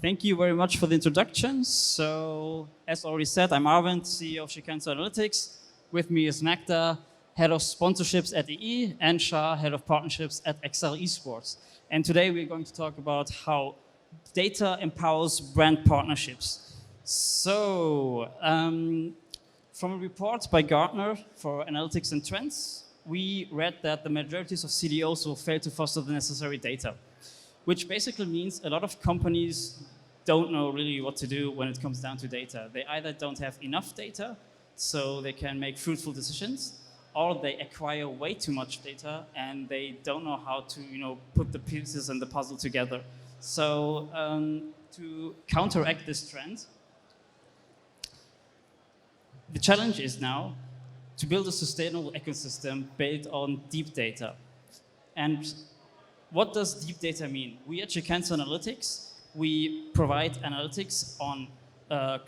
Thank you very much for the introduction. So, as already said, I'm Arvind, CEO of Shikanso Analytics. With me is Nectar, Head of Sponsorships at EE, and Shah, Head of Partnerships at EXCEL Esports. And today we're going to talk about how data empowers brand partnerships. So, from a report by Gartner for Analytics and Trends, we read that the majority of CDOs will fail to foster the necessary data, which basically means a lot of companies don't know really what to do when it comes down to data. They either don't have enough data so they can make fruitful decisions, or they acquire way too much data and they don't know how to put the pieces in the puzzle together. So to counteract this trend, the challenge is now to build a sustainable ecosystem based on deep data. And what does deep data mean? We at Shikanso Analytics, we provide analytics on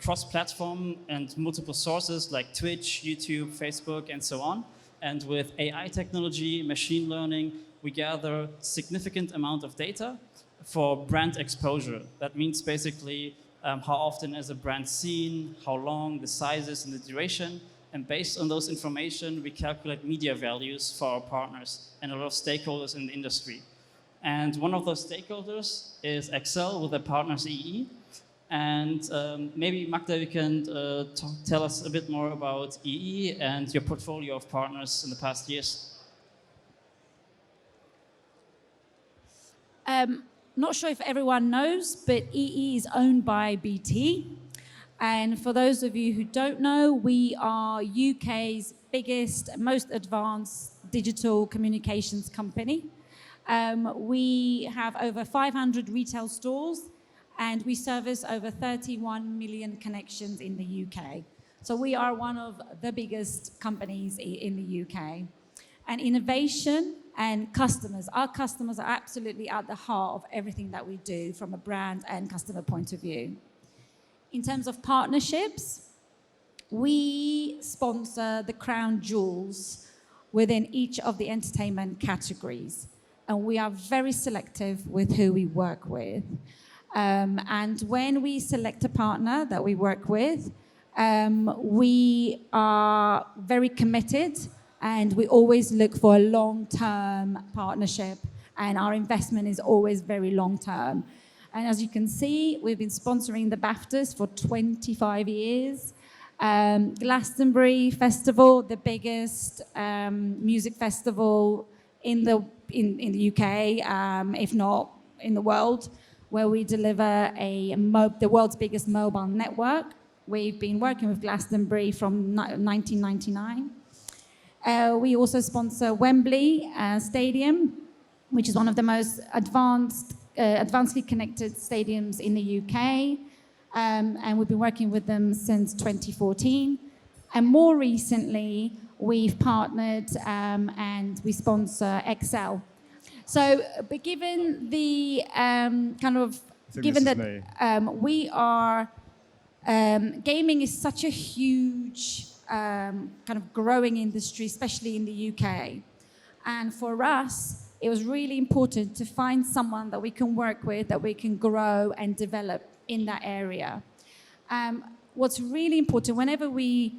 cross-platform and multiple sources like Twitch, YouTube, Facebook, and so on. And with AI technology, machine learning, we gather significant amount of data for brand exposure. That means basically how often is a brand seen, how long, the sizes, and the duration. And based on those information, we calculate media values for our partners and a lot of stakeholders in the industry. And one of those stakeholders is EXCEL with their partners EE. And maybe Magda, you can tell us a bit more about EE and your portfolio of partners in the past years. Not sure if everyone knows, but EE is owned by BT. And for those of you who don't know, we are UK's biggest, most advanced digital communications company. We have over 500 retail stores and we service over 31 million connections in the UK. So we are one of the biggest companies in the UK. And innovation and customers, our customers are absolutely at the heart of everything that we do from a brand and customer point of view. In terms of partnerships, we sponsor the crown jewels within each of the entertainment categories. And we are very selective with who we work with. And when we select a partner that we work with, we are very committed and we always look for a long-term partnership, and our investment is always very long-term. And as you can see, we've been sponsoring the BAFTAs for 25 years. Glastonbury Festival, the biggest music festival in the UK, if not in the world, where we deliver the world's biggest mobile network. We've been working with Glastonbury from 1999. We also sponsor Wembley Stadium, which is one of the most advancedly connected stadiums in the UK. And we've been working with them since 2014. And more recently, we've partnered and we sponsor EXCEL. So, but given the we are, gaming is such a huge kind of growing industry, especially in the UK. And for us, it was really important to find someone that we can work with, that we can grow and develop in that area. What's really important, whenever we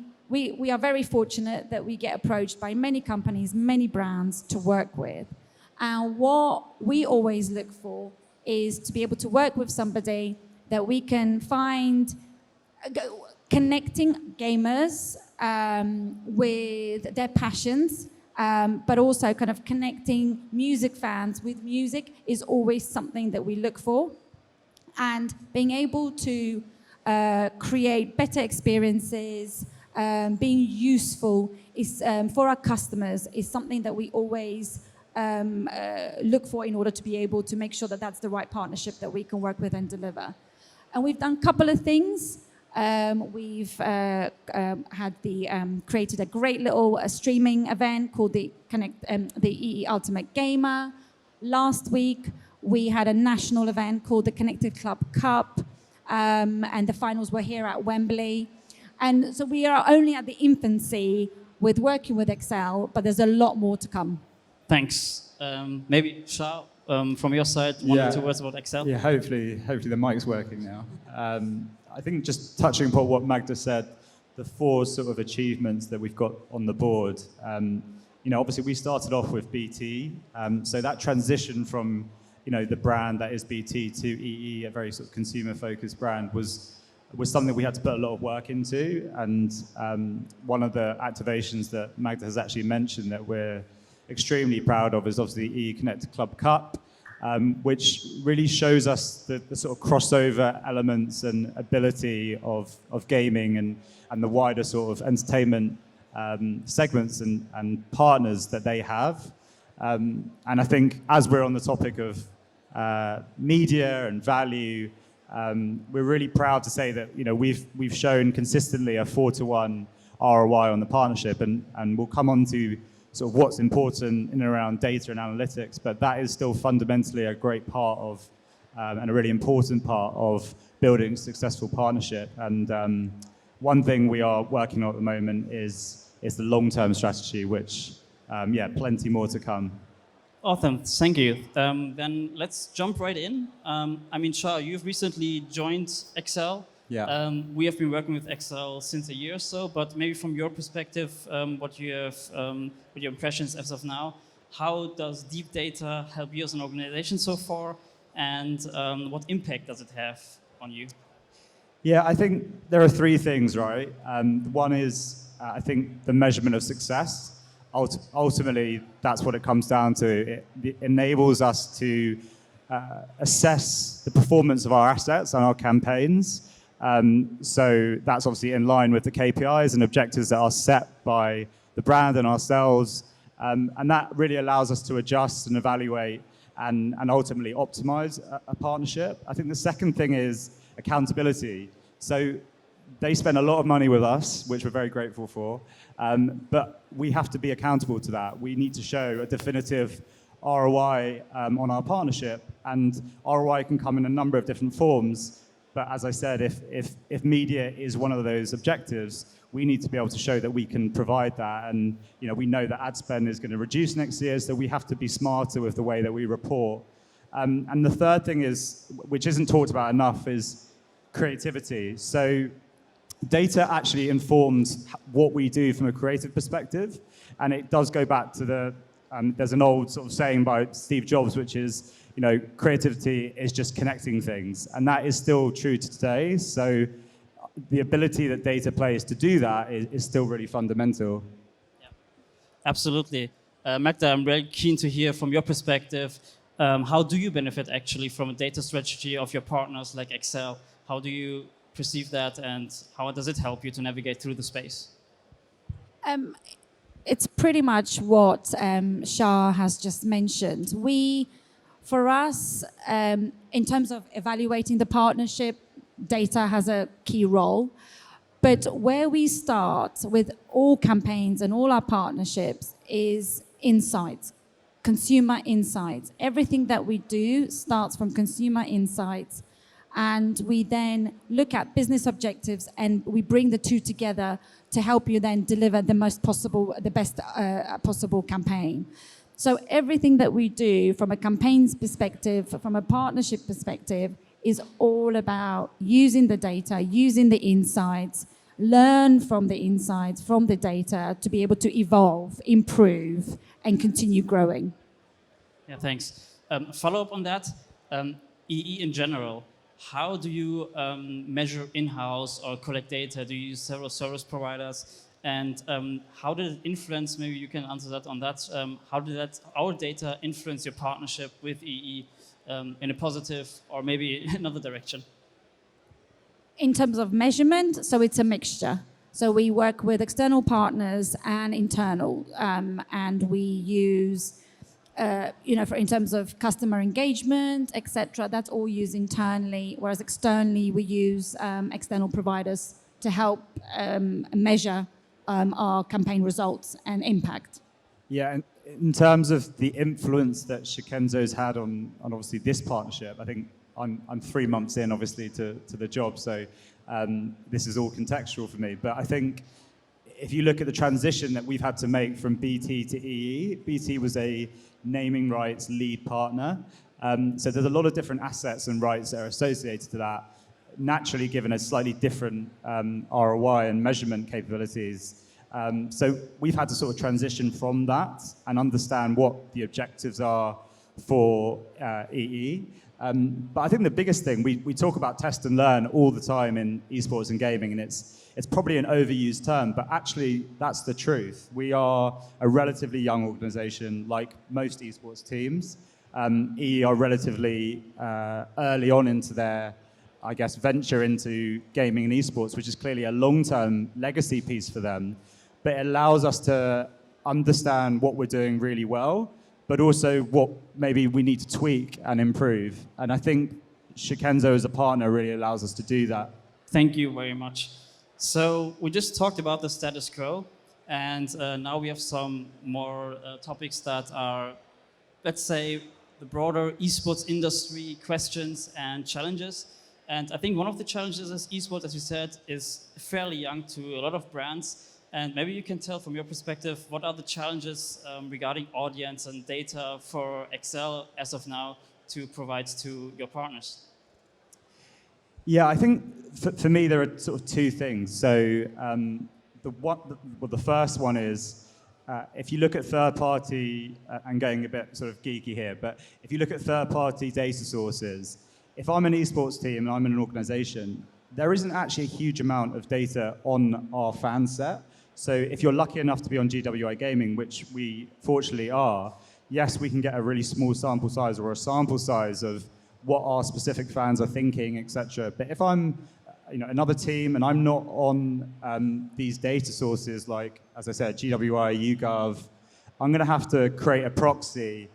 are very fortunate that we get approached by many companies, many brands to work with. And what we always look for is to be able to work with somebody that we can find connecting gamers with their passions, but also kind of connecting music fans with music is always something that we look for. And being able to create better experiences, being useful is, for our customers is something that we always look for in order to be able to make sure that that's the right partnership that we can work with and deliver. And we've done a couple of things. We've created a great little streaming event called the EE Ultimate Gamer. Last week, we had a national event called the Connected Club Cup, and the finals were here at Wembley. And so we are only at the infancy with working with EXCEL, but there's a lot more to come. Thanks. Maybe Shah, from your side, one Yeah. or two words about Excel? Yeah, hopefully the mic's working now. I think just touching upon what Magda said, the four sort of achievements that we've got on the board. Obviously we started off with BT, so that transition from the brand that is BT to EE, a very sort of consumer-focused brand, was something we had to put a lot of work into. And one of the activations that Magda has actually mentioned that we're extremely proud of is obviously the EE Connected Club Cup, which really shows us the sort of crossover elements and ability of gaming and the wider sort of entertainment segments and partners that they have. And I think as we're on the topic of media and value, we're really proud to say that we've shown consistently a 4-to-1 ROI on the partnership, and we'll come on to sort of what's important in and around data and analytics, but that is still fundamentally a great part of and a really important part of building a successful partnership. And one thing we are working on at the moment is the long-term strategy, which plenty more to come. Awesome, thank you. Then let's jump right in. Shah, you've recently joined Excel. Yeah. We have been working with Excel since a year or so, but maybe from your perspective, what your impressions as of now, how does deep data help you as an organization so far, and what impact does it have on you? Yeah, I think there are three things, right? One is, I think, the measurement of success. Ultimately, that's what it comes down to. It enables us to assess the performance of our assets and our campaigns. So that's obviously in line with the KPIs and objectives that are set by the brand and ourselves. And that really allows us to adjust and evaluate and ultimately optimize a partnership. I think the second thing is accountability. So they spend a lot of money with us, which we're very grateful for, but we have to be accountable to that. We need to show a definitive ROI on our partnership, and ROI can come in a number of different forms. But as I said, if media is one of those objectives, we need to be able to show that we can provide that. And we know that ad spend is going to reduce next year, so we have to be smarter with the way that we report. And the third thing is, which isn't talked about enough, is creativity. So data actually informs what we do from a creative perspective, and it does go back to there's an old sort of saying by Steve Jobs, which is, creativity is just connecting things, and that is still true to today. So the ability that data plays to do that is still really fundamental. Yeah, absolutely. Magda, I'm really keen to hear from your perspective, how do you benefit actually from a data strategy of your partners like Excel? How do you perceive that, and how does it help you to navigate through the space? It's pretty much what Shah has just mentioned. For us, in terms of evaluating the partnership, data has a key role. But where we start with all campaigns and all our partnerships is insights, consumer insights. Everything that we do starts from consumer insights. And we then look at business objectives, and we bring the two together to help you then deliver the best possible campaign. So everything that we do from a campaigns perspective, from a partnership perspective, is all about using the data, using the insights, learn from the insights, from the data, to be able to evolve, improve, and continue growing. Yeah, thanks. Follow up on that, EE in general. How do you measure in-house or collect data? Do you use several service providers? And how did it influence, maybe you can answer that on that, how did our data influence your partnership with EE in a positive or maybe another direction? In terms of measurement, so it's a mixture. So we work with external partners and internal, and we use in terms of customer engagement, etc., that's all used internally, whereas externally we use external providers to help measure our campaign results and impact. Yeah, and in terms of the influence that Shikenzo's had on obviously this partnership, I think I'm 3 months in, obviously, to the job, so this is all contextual for me. But I think if you look at the transition that we've had to make from BT to EE, BT was a naming rights lead partner. So there's a lot of different assets and rights that are associated to that, naturally given a slightly different ROI and measurement capabilities. So we've had to sort of transition from that and understand what the objectives are for EE. But I think the biggest thing, we talk about test and learn all the time in esports and gaming, and it's probably an overused term, but actually that's the truth. We are a relatively young organization, like most esports teams. EE are relatively early on into their, I guess, venture into gaming and esports, which is clearly a long-term legacy piece for them. But it allows us to understand what we're doing really well, but also what maybe we need to tweak and improve. And I think Shikenzo as a partner really allows us to do that. Thank you very much. So we just talked about the status quo, and now we have some more topics that are, let's say, the broader esports industry questions and challenges. And I think one of the challenges as esports, as you said, is fairly young to a lot of brands. And maybe you can tell from your perspective, what are the challenges regarding audience and data for EXCEL as of now to provide to your partners? Yeah, I think for me there are sort of two things. So the first one is, if you look at third-party, I'm going a bit sort of geeky here, but if you look at third-party data sources, if I'm an esports team and I'm in an organization, there isn't actually a huge amount of data on our fan set. So if you're lucky enough to be on GWI Gaming, which we fortunately are, yes, we can get a really small sample size or a sample size of what our specific fans are thinking, etc. But if I'm another team and I'm not on these data sources like, as I said, GWI, YouGov, I'm going to have to create a proxy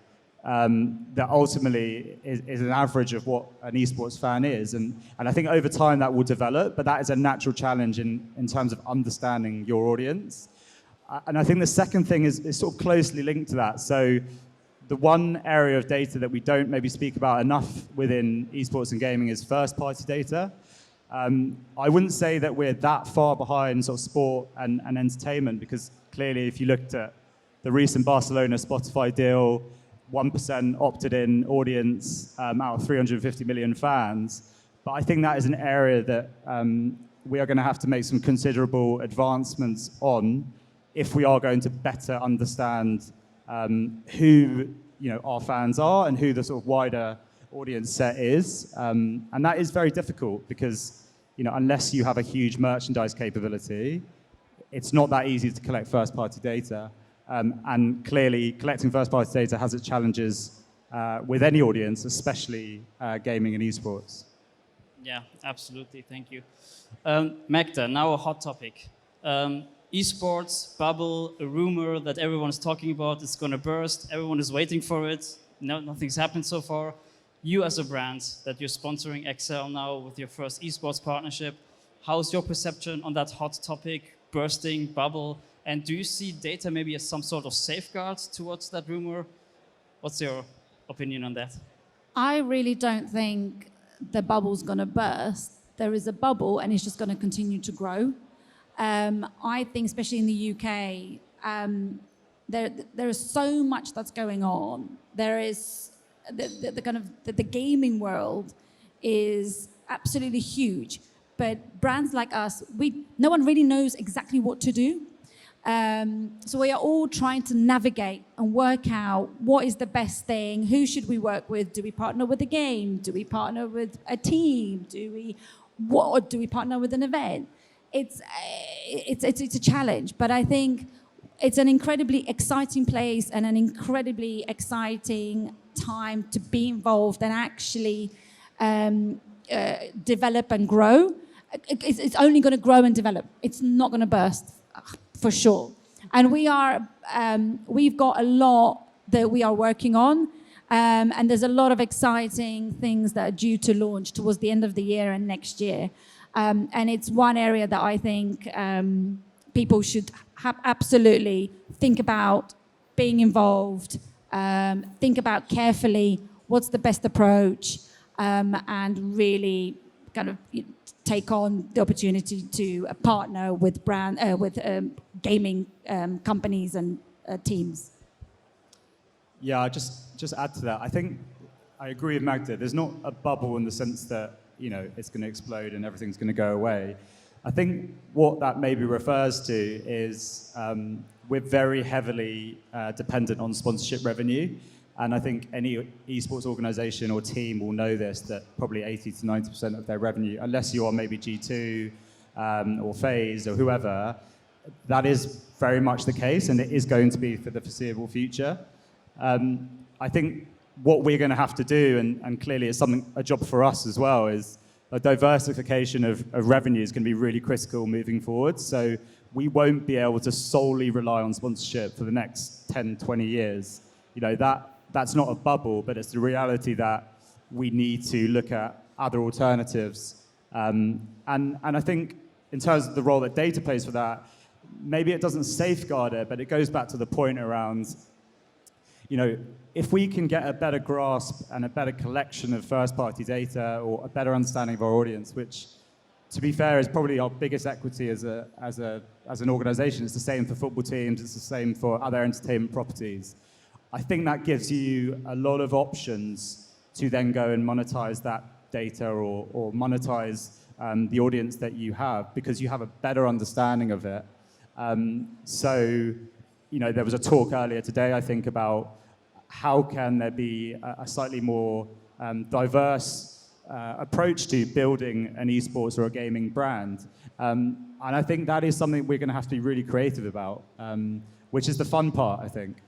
that ultimately is an average of what an esports fan is. And I think over time that will develop, but that is a natural challenge in terms of understanding your audience. And I think the second thing is sort of closely linked to that. So the one area of data that we don't maybe speak about enough within esports and gaming is first-party data. I wouldn't say that we're that far behind sort of sport and entertainment, because clearly if you looked at the recent Barcelona Spotify deal, 1% opted in audience out of 350 million fans. But I think that is an area that we are going to have to make some considerable advancements on if we are going to better understand who our fans are and who the sort of wider audience set is. And that is very difficult because unless you have a huge merchandise capability, it's not that easy to collect first-party data. And clearly, collecting first-party data has its challenges with any audience, especially gaming and esports. Yeah, absolutely. Thank you. Magda, now a hot topic. Esports bubble, a rumor that everyone is talking about, it's going to burst. Everyone is waiting for it. No, nothing's happened so far. You as a brand that you're sponsoring EXCEL now with your first esports partnership, how's your perception on that hot topic, bursting bubble? And do you see data maybe as some sort of safeguard towards that rumor? What's your opinion on that? I really don't think the bubble's going to burst. There is a bubble and it's just going to continue to grow. I think, especially in the UK, there is so much that's going on. There is the gaming world is absolutely huge, but brands like us, no one really knows exactly what to do. So we are all trying to navigate and work out what is the best thing. Who should we work with? Do we partner with a game? Do we partner with a team? Do we partner with an event? It's a challenge, but I think it's an incredibly exciting place and an incredibly exciting time to be involved and actually develop and grow. It's only going to grow and develop. It's not going to burst, for sure. And we've got a lot that we are working on, and there's a lot of exciting things that are due to launch towards the end of the year and next year. And it's one area that I think people should absolutely think about being involved, think about carefully what's the best approach, and really kind of take on the opportunity to partner with gaming companies and teams. Yeah, just add to that. I think I agree with Magda. There's not a bubble in the sense that it's going to explode and everything's going to go away. I think what that maybe refers to is we're very heavily dependent on sponsorship revenue. And I think any esports organization or team will know this, that probably 80 to 90% of their revenue, unless you are maybe G2 or FaZe or whoever, that is very much the case, and it is going to be for the foreseeable future. I think what we're going to have to do, and clearly it's a job for us as well, is a diversification of revenue is going to be really critical moving forward. So we won't be able to solely rely on sponsorship for the next 10, 20 years. That's not a bubble, but it's the reality that we need to look at other alternatives. And I think in terms of the role that data plays for that, maybe it doesn't safeguard it, but it goes back to the point around, if we can get a better grasp and a better collection of first-party data or a better understanding of our audience, which, to be fair, is probably our biggest equity as an organization. It's the same for football teams. It's the same for other entertainment properties. I think that gives you a lot of options to then go and monetize that data or monetize the audience that you have, because you have a better understanding of it. There was a talk earlier today, I think, about how can there be a slightly more diverse approach to building an esports or a gaming brand. And I think that is something we're going to have to be really creative about, which is the fun part, I think.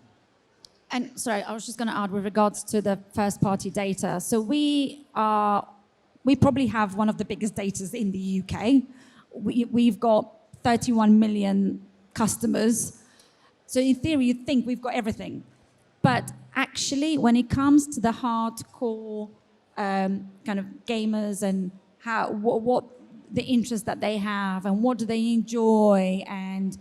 And sorry, I was just going to add with regards to the first-party data. So we probably have one of the biggest data in the UK. We've got 31 million customers. So in theory, you'd think we've got everything. But actually, when it comes to the hardcore kind of gamers and what the interest that they have and what do they enjoy and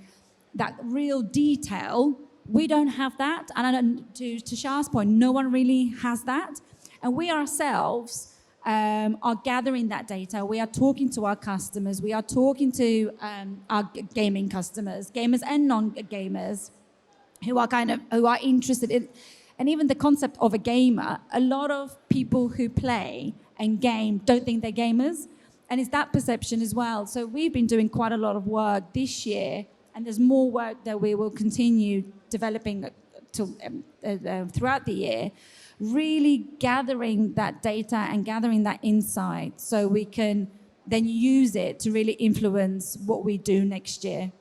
that real detail, we don't have that. And to Shah's point, no one really has that. And we ourselves are gathering that data. We are talking to our customers. We are talking to our gaming customers, gamers and non-gamers, who are interested in, and even the concept of a gamer. A lot of people who play and game don't think they're gamers, and it's that perception as well. So we've been doing quite a lot of work this year, and there's more work that we will continue developing throughout the year, really gathering that data and gathering that insight so we can then use it to really influence what we do next year.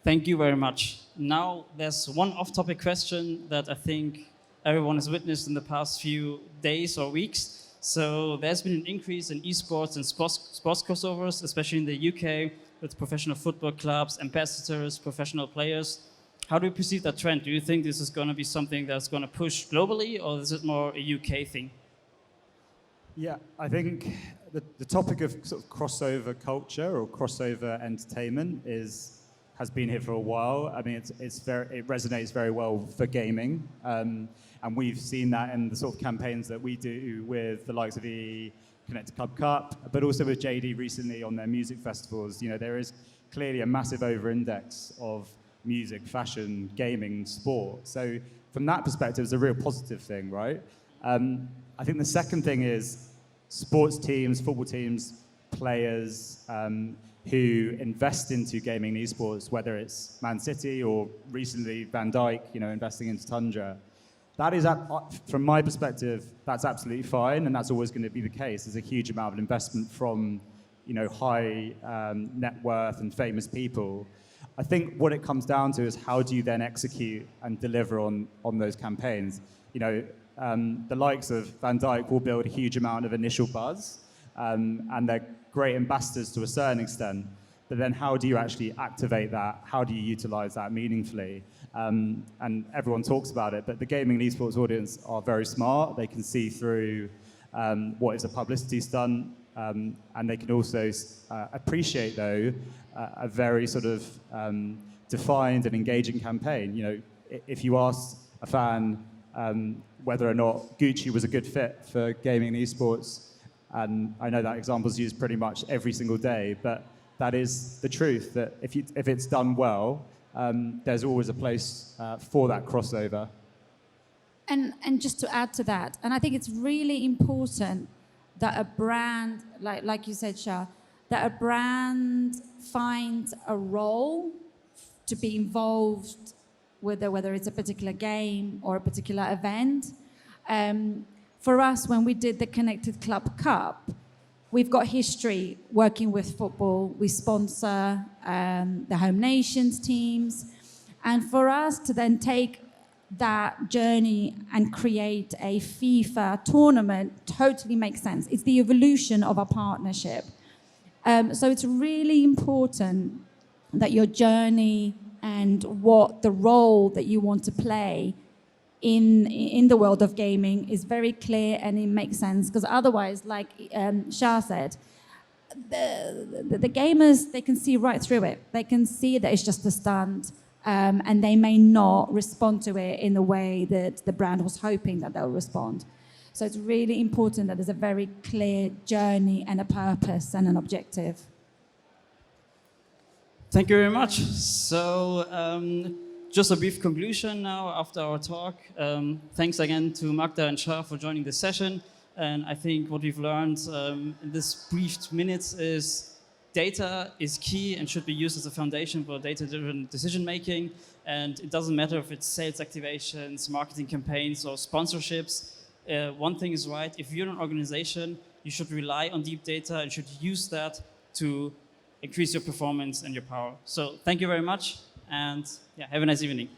Thank you very much. Now, there's one off-topic question that I think everyone has witnessed in the past few days or weeks. So there's been an increase in esports and sports crossovers, especially in the UK, with professional football clubs, ambassadors, professional players. How do you perceive that trend? Do you think this is going to be something that's going to push globally, or is it more a UK thing? Yeah, I think the topic of sort of crossover culture or crossover entertainment has been here for a while. I mean, it resonates very well for gaming, and we've seen that in the sort of campaigns that we do with the likes of the Connected Club Cup, but also with JD recently on their music festivals. There is clearly a massive over-index of music, fashion, gaming, sport. So from that perspective, it's a real positive thing, right? I think the second thing is sports teams, football teams, players who invest into gaming and esports, whether it's Man City or recently Van Dijk, investing into Tundra. That is, from my perspective, that's absolutely fine, and that's always going to be the case. There's a huge amount of investment from, high net worth and famous people. I think what it comes down to is how do you then execute and deliver on those campaigns? The likes of Van Dijk will build a huge amount of initial buzz, and they're great ambassadors to a certain extent. But then how do you actually activate that? How do you utilize that meaningfully? And everyone talks about it, but the gaming and esports audience are very smart. They can see through what is a publicity stunt, and they can also appreciate, though, a very sort of defined and engaging campaign. If you asked a fan whether or not Gucci was a good fit for gaming and esports, And I know that example is used pretty much every single day, but that is the truth, that if it's done well, there's always a place for that crossover. And just to add to that, and I think it's really important that a brand, like you said, Shah, that a brand finds a role to be involved with, whether it's a particular game or a particular event. For us, when we did the Connected Club Cup, we've got history working with football. We sponsor the home nations teams. And for us to then take that journey and create a FIFA tournament totally makes sense. It's the evolution of a partnership. So it's really important that your journey and what the role that you want to play in the world of gaming is very clear and it makes sense, because otherwise, like Shah said, the gamers, they can see right through it. They can see that it's just a stunt, and they may not respond to it in the way that the brand was hoping that they'll respond. So it's really important that there's a very clear journey and a purpose and an objective. Thank you very much. So just a brief conclusion now after our talk. Thanks again to Magda and Shah for joining this session. And I think what we've learned in this brief minutes is data is key and should be used as a foundation for data-driven decision-making. And it doesn't matter if it's sales activations, marketing campaigns, or sponsorships. One thing is right, if you're an organization, you should rely on deep data and should use that to increase your performance and your power. So thank you very much, and yeah, have a nice evening.